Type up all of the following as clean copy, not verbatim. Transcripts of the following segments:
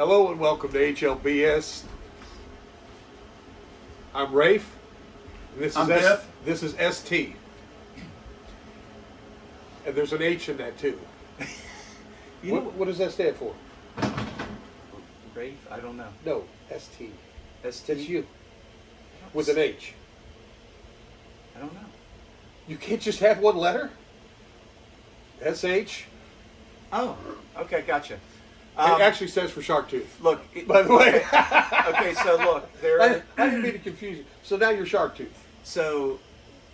Hello and welcome to HLBS. I'm Rafe. And this I'm is Biff. This is ST. And there's an H in that too. What does that stand for? Rafe? I don't know. No, ST. ST? That's you. With an H. I don't know. You can't just have one letter? SH? Oh, okay, gotcha. It actually stands for shark tooth. Look, By the way. okay, so look, I didn't mean to confuse you. So now you're shark tooth. So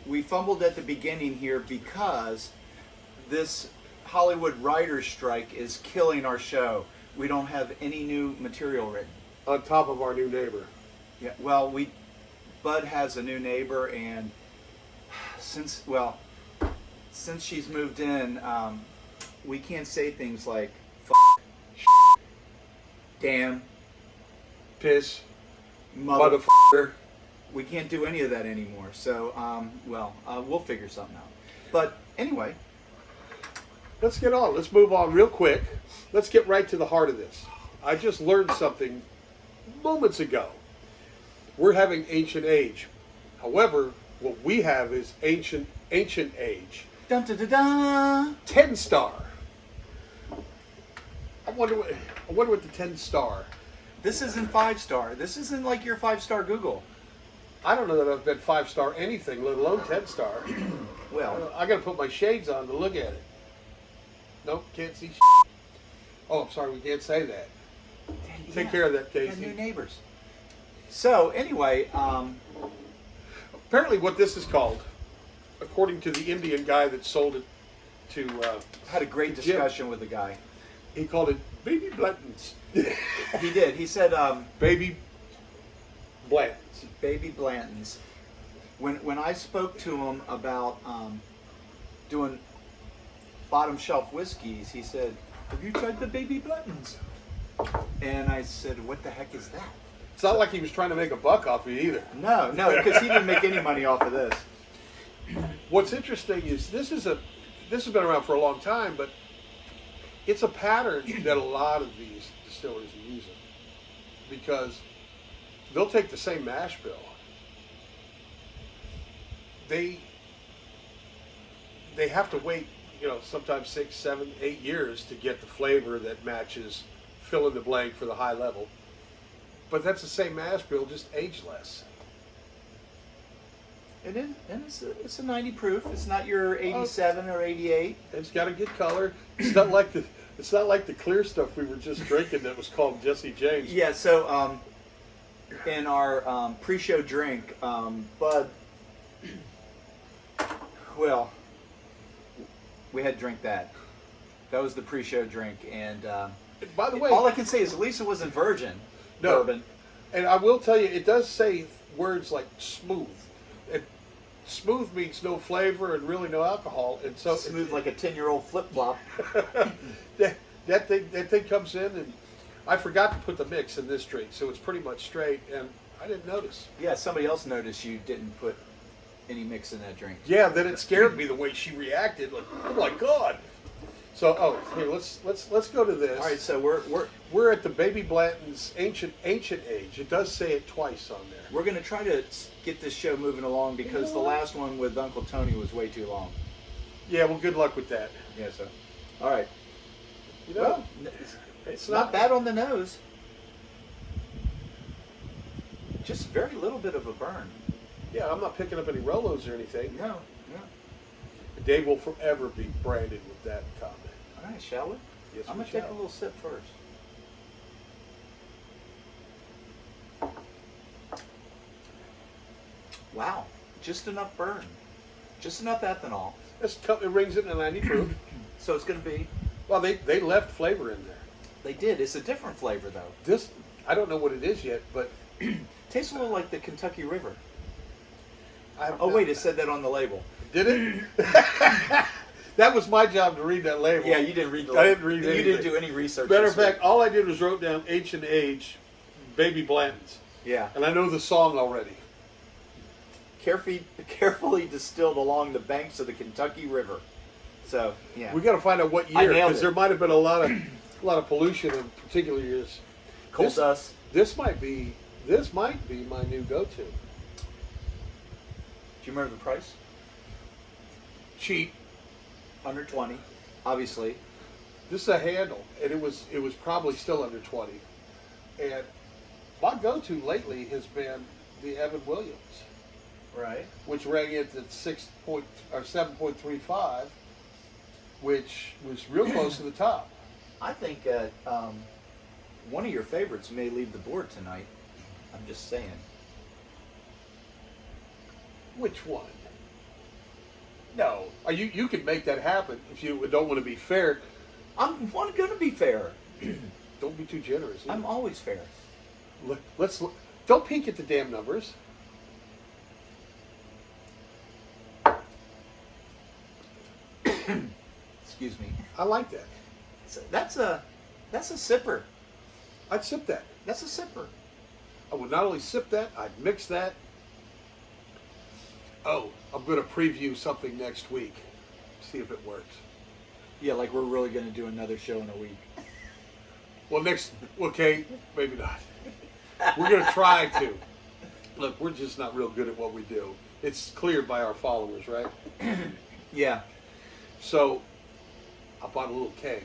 we fumbled at the beginning here because this Hollywood writer's strike is killing our show. We don't have any new material written. On top of our new neighbor. Yeah, well, Bud has a new neighbor, and since she's moved in, we can't say things like damn, Piss. motherfucker. Motherfucker. We can't do any of that anymore. So, we'll figure something out. But anyway, Let's get on. Let's move on real quick. Let's get right to the heart of this. I just learned something moments ago. We're having ancient age. However, what we have is ancient age. dun dun dun dun. 10 star. I wonder what the 10 star. This isn't 5-star. This isn't like your 5-star Google. I don't know that I've been 5-star anything, let alone 10 star. Well, I got to put my shades on to look at it. Nope, can't see. Oh, I'm sorry, we can't say that. Take care of that, and Casey. new neighbors. So anyway, Apparently, what this is called, according to the Indian guy that sold it to, had a great to Jim, discussion with the guy. he called it baby Blantons. He did. He said, Baby Blantons. baby Blantons. When I spoke to him about doing bottom shelf whiskeys, he said, "Have you tried the baby Blantons?" And I said, "What the heck is that?" It's not like he was trying to make a buck off you either. No, because he didn't make any money off of this. What's interesting is this has been around for a long time, but it's a pattern that a lot of these distilleries are using, because they'll take the same mash bill. They have to wait, sometimes 6, 7, 8 years to get the flavor that matches fill in the blank for the high level. But that's the same mash bill, just aged less. It is, and it's a 90 proof. It's not your 87 or 88. It's got a good color. It's not like the clear stuff we were just drinking that was called Jesse James. Yeah. So in our pre-show drink, Bud, well, we had to drink that. That was the pre-show drink, and By the way, all I can say is at least it wasn't virgin bourbon. And I will tell you, it does say words like smooth. Smooth means no flavor and really no alcohol, and so Smooth like a 10-year-old flip-flop. that thing comes in, and I forgot to put the mix in this drink, so it's pretty much straight, and I didn't notice. Yeah, somebody else noticed you didn't put any mix in that drink. Yeah, then it scared me the way she reacted. Like, oh my god! So, here, let's go to this. All right, so We're at the Baby Blanton's ancient age. It does say it twice on there. we're gonna try to get this show moving along because the last one with Uncle Tony was way too long. Yeah, well, good luck with that. Yeah, so all right. Well, It's not bad on the nose. Just very little bit of a burn. Yeah, I'm not picking up any Rolos or anything. No. Dave will forever be branded with that comment. All right, shall we? Yes, I'm we gonna take shall. a little sip first. Wow, just enough burn, just enough ethanol. It rings it in a 90 proof. So it's gonna be. Well, they left flavor in there. They did. It's a different flavor though. This, I don't know what it is yet, but Tastes a little like the Kentucky River. oh Wait, it said that on the label. Did it? That was my job to read that label. Yeah, you didn't read the I label. didn't read You anything. didn't do any research. Matter of this fact, week. all I did was wrote down ancient age, Baby Blantons, Yeah. and I know the song already. Carefully distilled along the banks of the Kentucky River. So yeah, We got to find out what I year, nailed because it. there might have been a lot of pollution in particular years. Coal This- dust. This might be my new go-to. Do you remember the price? Cheap. Under 20, obviously. This is a handle, and it was probably still under 20. And my go-to lately has been the Evan Williams, Right. which rang it at 7.35, which was real close to the top. I think one of your favorites may leave the board tonight. I'm just saying. Which one? No, you can make that happen if you don't want to be fair. I'm going to be fair. Don't be too generous. I'm always fair. Don't peek at the damn numbers. Excuse me. I like that. That's a sipper. I'd sip that. That's a sipper. I would not only sip that, I'd mix that. Oh, I'm going to preview something next week. See if it works. Yeah, like we're really going to do another show in a week. Well, okay, maybe not. We're going to try to. Look, we're just not real good at what we do. It's clear by our followers, right? Yeah. So, I bought a little keg.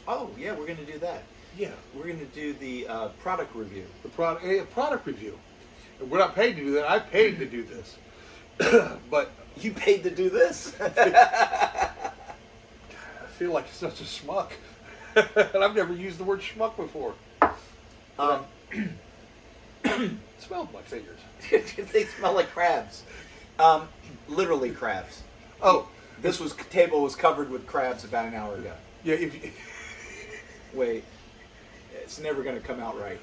Oh, yeah, we're going to do that. Yeah. We're going to do the product review. The product review. And we're not paid to do that. I paid to do this. But You paid to do this? I feel like such a schmuck. And I've never used the word schmuck before. Smelled my fingers. They smell like crabs. Literally crabs. Oh, This table was covered with crabs about an hour ago. yeah. If you, Wait, it's never going to come out right.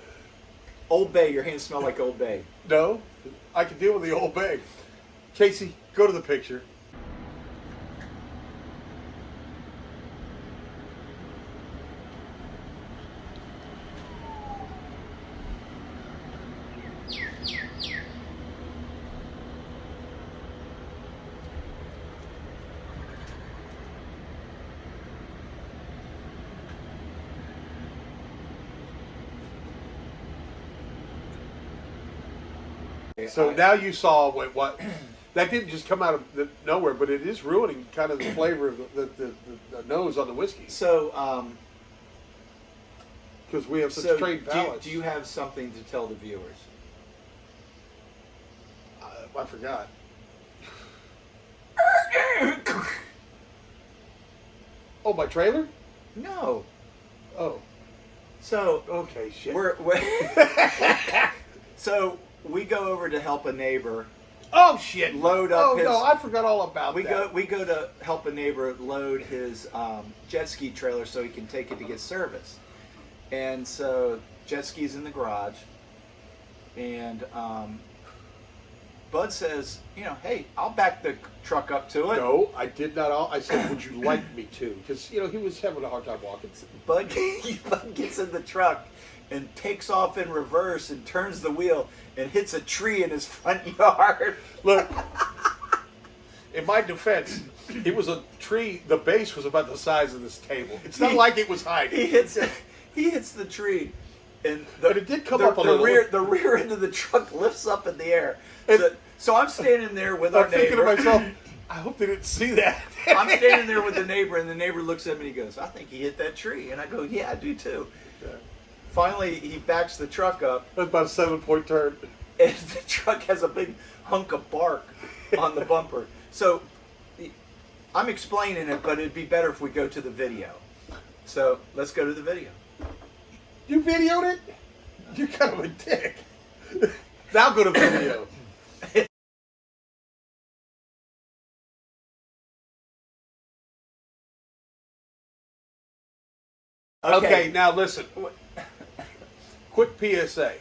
Old Bay, your hands smell like Old Bay. no, I can deal with the Old Bay. Casey, go to the picture. So now you saw what that didn't just come out of nowhere, but it is ruining kind of the flavor of the nose on the whiskey So, because we have such trained do palates. you have something to tell the viewers? I forgot. Oh, my trailer? No. Oh, So, okay, shit. so we go over to help a neighbor. Oh shit! Load up Oh his- no, I forgot all about We that. go to help a neighbor load his jet ski trailer so he can take it to get service. And so jet ski's in the garage, and Bud says, hey, I'll back the truck up to it. No, I did not. I said, would you like me to? Because he was having a hard time walking. Bud gets in the truck and takes off in reverse and turns the wheel and hits a tree in his front yard. Look, in my defense, it was a tree. The base was about the size of this table. It's not like it was hiding. He hits the tree, and But it did come up a little. The rear end of the truck lifts up in the air. And- So I'm standing there with our I'm thinking to neighbor. myself, I hope they didn't see that. I'm standing there with the neighbor, and the neighbor looks at me and he goes, I think he hit that tree. And I go, yeah, I do too. Yeah. Finally, he backs the truck up, That's about a 7-point turn. and the truck has a big hunk of bark on the bumper. So I'm explaining it, but it'd be better if we go to the video. So let's go to the video. You videoed it? You're kind of a dick. Now go to video. Okay, now listen. Quick PSA.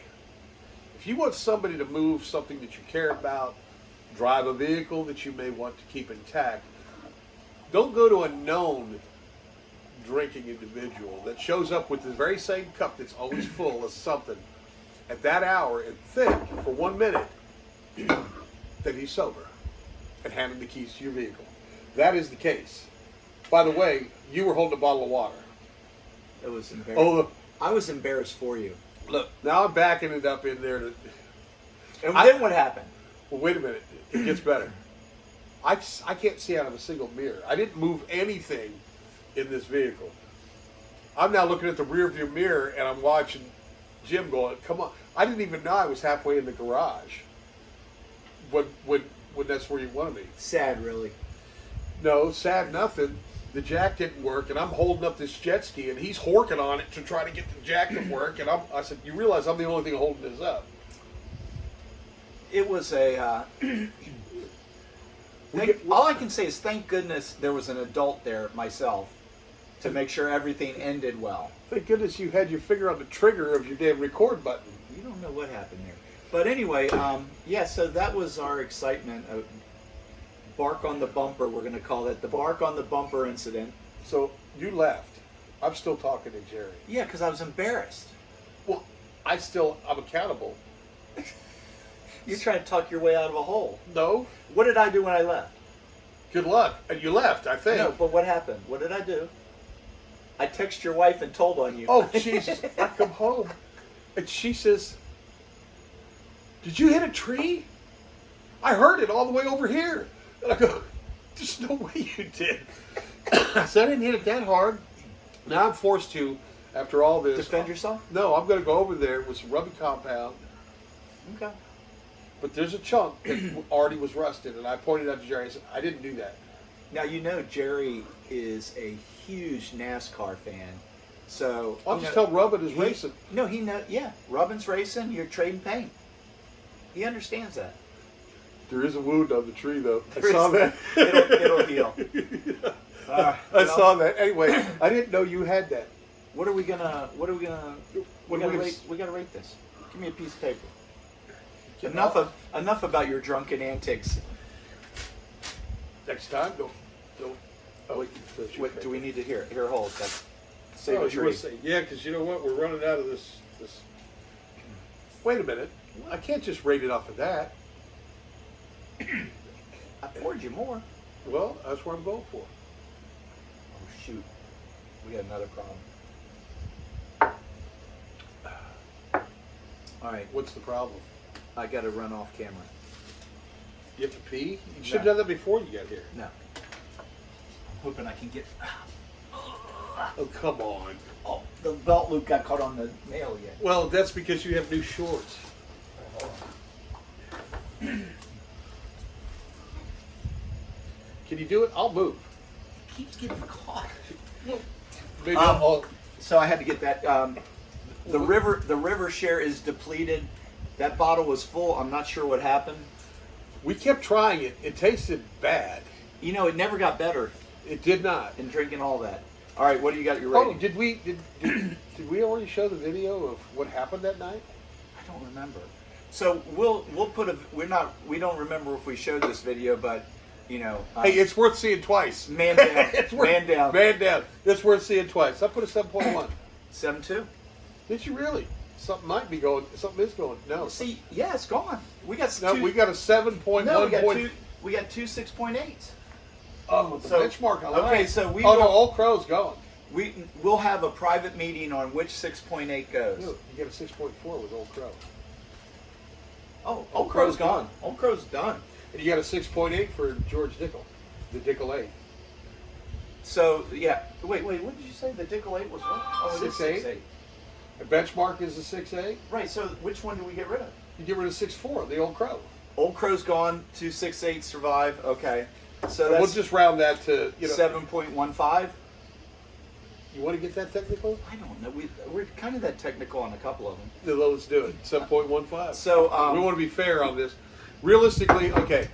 If you want somebody to move something that you care about, drive a vehicle that you may want to keep intact, don't go to a known drinking individual that shows up with the very same cup that's always full of something at that hour and think for 1 minute that he's sober and hand him the keys to your vehicle. That is the case. By the way, you were holding a bottle of water. It was embarrassing. Oh, I was embarrassed for you. Look, now I'm backing it up in there. And then what happened? Well, wait a minute. It gets better. I can't see out of a single mirror. I didn't move anything in this vehicle. I'm now looking at the rear view mirror and I'm watching Jim going, come on. I didn't even know I was halfway in the garage when that's where you wanted me. Sad, really. No, sad nothing. The jack didn't work, and I'm holding up this jet ski, and he's horking on it to try to get the jack to work. And I said, "You realize I'm the only thing holding this up?" It was a. All I can say is thank goodness there was an adult there, myself, to make sure everything ended well. Thank goodness you had your finger on the trigger of your damn record button. You don't know what happened there. But anyway, yeah, so that was our excitement. Bark on the bumper, we're going to call it the bark on the bumper incident. So you left. I'm still talking to Jerry. Yeah, because I was embarrassed. Well, I'm accountable. You're trying to talk your way out of a hole. No. What did I do when I left? Good luck. And you left, I think. No, but what happened? What did I do? I texted your wife and told on you. Oh, Jesus. I come home, and she says, "Did you hit a tree? I heard it all the way over here." And I go, "There's no way you did." I said, "I didn't hit it that hard." Now I'm forced to, after all this. Defend yourself? No, I'm going to go over there with some rubbing compound. Okay. But there's a chunk that already was rusted, and I pointed out to Jerry. I said, "I didn't do that." Now, you know Jerry is a huge NASCAR fan. So I'll just tell Rubbin is racing. No, he know. Yeah, Robin's racing. You're trading paint. He understands that. There is a wound on the tree, though. I saw that. It'll heal. I saw that. Anyway, I didn't know you had that. We gotta rate this. Give me a piece of paper. Enough about your drunken antics. Next time, don't. Oh, What do we need to hear? Here, hold. Save Oh, a you tree. want to say, yeah, because you know what? We're running out of this. Wait a minute. I can't just rate it off of that. I poured you more. Well, that's what I'm going for. Oh shoot, we got another problem. All right, What's the problem? I got to run off camera. You have to pee? You should have done that before you got here. No. I'm hoping I can get. Oh, come on. Oh, the belt loop got caught on the nail again. Well, that's because you have new shorts. Can you do it? I'll move. It keeps getting caught. Maybe I'll. So I had to get that. The river share is depleted. That bottle was full. I'm not sure what happened. We kept trying it. It tasted bad. You know, it never got better It did not. in drinking all that. All right, what do you got? Your rating? Oh, did we already show the video of what happened that night? I don't remember. So we'll put a. We don't remember if we showed this video, but you know. Hey, it's worth seeing twice. Man down. Man down. Man down. It's worth seeing twice. I put a 7.1. 7.2. Did you really? Something might be going. Something is going. No. See, yeah, it's gone. We got No, two. we got a 7.1. No, we got two 6.8s. Oh, the benchmark. I like. Okay, so we. Oh no, Old Crow's gone. We'll have a private meeting on which 6.8 goes. No, you get a 6.4 with Old Crow. Oh, Old Crow's gone. Old Crow's done. And you got a 6.8 for George Dickel, the Dickel 8. So yeah, wait. What did you say? The Dickel 8 was what? Oh, it is 6.8. The benchmark is a 6.8. Right. So which one do we get rid of? You get rid of 6.4, the Old Crow. Old Crow's gone. 2 6.8 survive. Okay. So And that's we'll just round that to 7.15. You want to get that technical? I don't know. We're kind of that technical on a couple of them. No, let's do it. 7.15. So we want to be fair on this. Realistically, okay.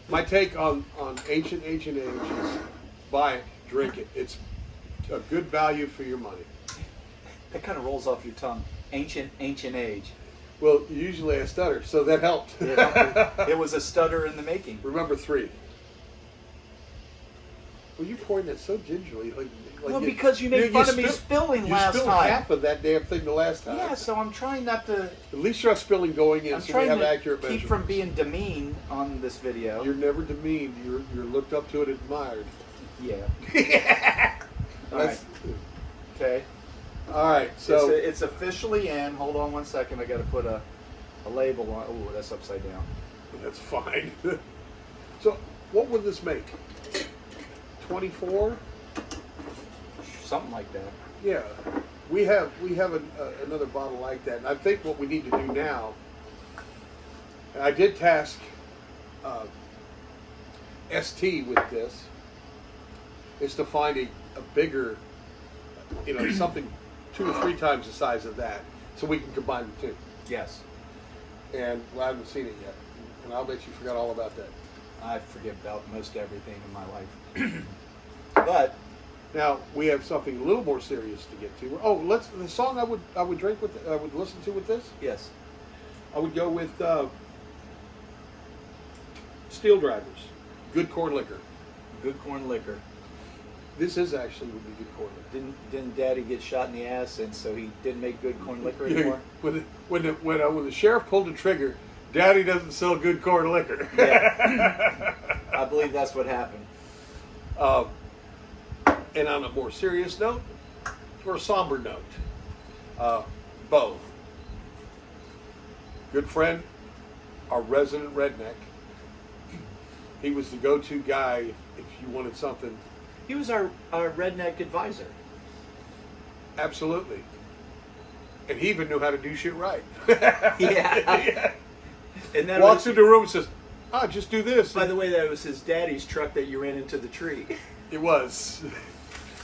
My take on ancient age is buy it, drink it. It's a good value for your money. That kind of rolls off your tongue. Ancient age. Well, usually I stutter, so that helped. It was a stutter in the making. Remember 3. Well, you poured that so gingerly. Like Well, because you made fun of me spilling last You spilled time. half of that damn thing the last time. Yeah, so I'm trying not to. At least you're not spilling going in, I'm so we trying have to accurate keep measurements. from being demeaned on this video. You're never demeaned. You're looked up to and admired. Yeah. All right. Okay. All right, so it's officially in. Hold on one second. I got to put a label on. Oh, that's upside down. that's fine. So, what would this make? 24? Something like that. Yeah, we have another bottle like that, and I think what we need to do now. And I did task ST with this, is to find a bigger, something 2 or 3 times the size of that, so we can combine the two. Yes. And I haven't seen it yet, and I'll bet you forgot all about that. I forget about most everything in my life. But Now we have something a little more serious to get to. Oh, the song I would drink with, I would listen to with this. yes, I would go with Steel Drivers, Good Corn Liquor. good corn liquor. This is actually would be good corn liquor. Didn't Daddy get shot in the ass, and so he didn't make good corn liquor anymore? when the sheriff pulled the trigger, Daddy doesn't sell good corn liquor. Yeah. I believe that's what happened. And on a more serious note, or a somber note, Bo, good friend, our resident redneck. He was the go-to guy if you wanted something. He was our redneck advisor. Absolutely. And he even knew how to do shit right. Yeah. Yeah. And that Walks was, into the room and says, just do this. by the way, that was his daddy's truck that you ran into the tree. It was.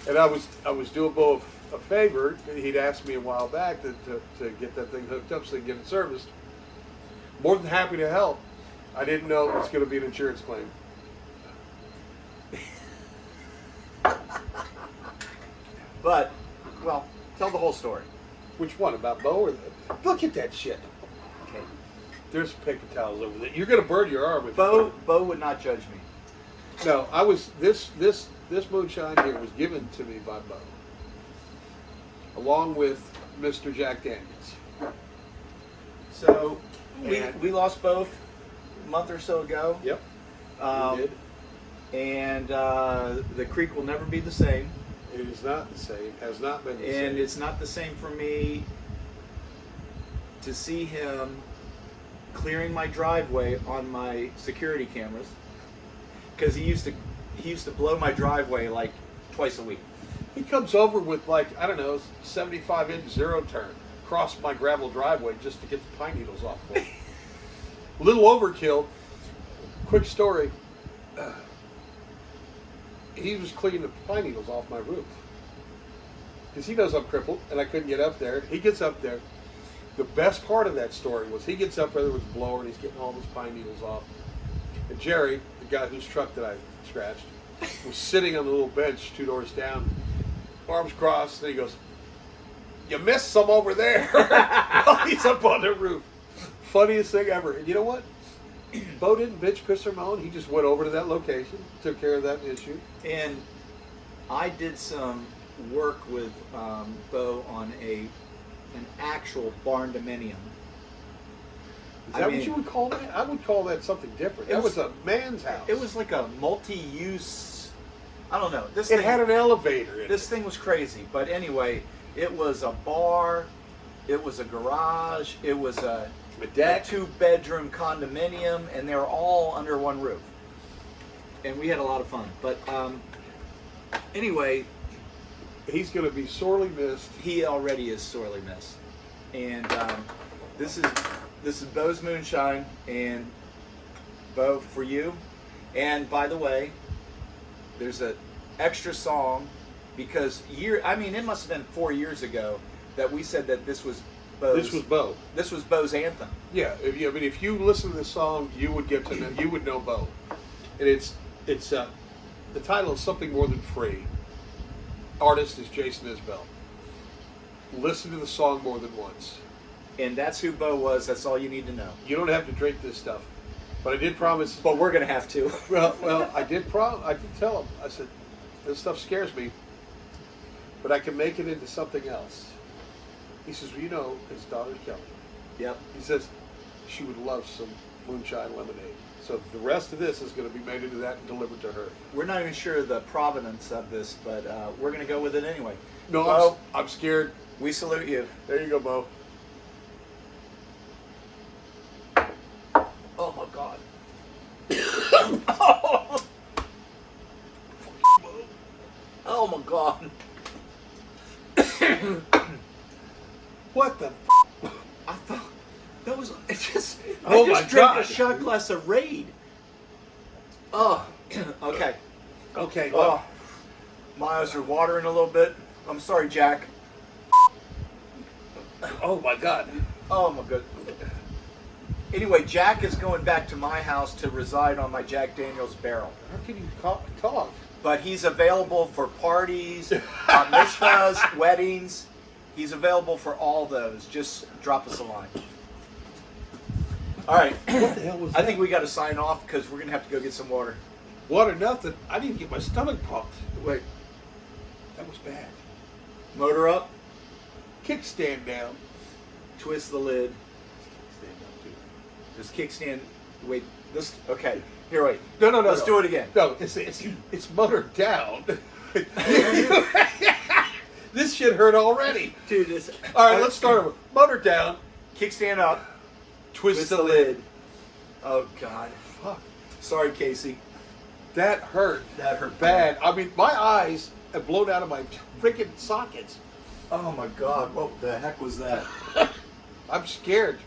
And I was doing Bo a favor. He'd asked me a while back to get that thing hooked up so they can get it serviced. More than happy to help. I didn't know it was going to be an insurance claim. But, well, tell the whole story. Which one? About Bo or look at that shit. Okay. There's paper towels over there. You're going to burn your arm with Bo would not judge me. No, I was this moonshine here was given to me by Bo, along with Mr. Jack Daniels. So And- we lost both a month or so ago. Yep, Um, we did. And the creek will never be the same. It is not the same. Has not been the And same. it's not the same for me to see him clearing my driveway on my security cameras, because he used to blow my driveway like twice a week. He comes over with 75-inch zero turn across my gravel driveway just to get the pine needles off for me. A little overkill. Quick story. He was cleaning the pine needles off my roof because he knows I'm crippled and I couldn't get up there. He gets up there. The best part of that story was he gets up there with a blower and he's getting all those pine needles off. And Jerry, the guy whose truck that I scratched, was sitting on the little bench 2 doors down, arms crossed, and he goes, "You missed some over there." While he's up on the roof. Funniest thing ever. And you know what? Bo didn't bitch, piss, or moan. He just went over to that location, took care of that issue. And I did some work with Bo on an actual barn dominium. Is that what you would call that? I would call that something different. That was a man's house. It was like a multi-use. I don't know. It had an elevator in This it. thing was crazy, but anyway, it was a bar, it was a garage, it was a deck. 2-bedroom condominium, and they were all under one roof. And we had a lot of fun. But anyway, He's going to be sorely missed. he already is sorely missed. And this is Bo's Moonshine, and Bo, for you. And by the way, there's an extra song, because it must have been 4 years ago that we said that this was Bo's. This was Bo. This was Bo's anthem. Yeah, if you listen to this song, you would get to know, you would know Bo, and it's the title is Something More Than Free. Artist is Jason Isbell. Listen to the song more than once. And that's who Bo was. That's all you need to know. You don't have to drink this stuff, but I did promise. But we're gonna have to. Well, I did tell him. I said, this stuff scares me, but I can make it into something else. He says, well, his daughter's Kelly. Yep. He says she would love some moonshine lemonade. So the rest of this is going to be made into that and delivered to her. We're not even sure the provenance of this, but we're gonna go with it anyway. No, Bo, I'm scared. we salute you. There you go, Bo. Oh my God. Oh my God. What the? I thought that was just. Oh I my just drank God. a shot glass of Raid. Oh, okay. Okay. Oh, my eyes are watering a little bit. I'm sorry, Jack. Oh my God. Oh my God. Anyway, Jack is going back to my house to reside on my Jack Daniels barrel. How can you talk? But he's available for parties, mitzvahs, weddings. He's available for all those. Just drop us a line. All right. What the hell was that? I think we got to sign off because we're going to have to go get some water. Water, nothing. I didn't get my stomach pumped. Wait. That was bad. Motor up. Kickstand down. Twist the lid. Stand up too. This kickstand. Wait. This. Okay. Here, wait. No. Let's do it again. No, it's motored down. This shit hurt already. Dude, this. All right, let's start over. Motor down. Kickstand up. Twist the lid. Oh God. Fuck. Sorry, Casey. That hurt. That hurt Bad. I mean, my eyes have blown out of my freaking sockets. Oh my God. What the heck was that? I'm scared.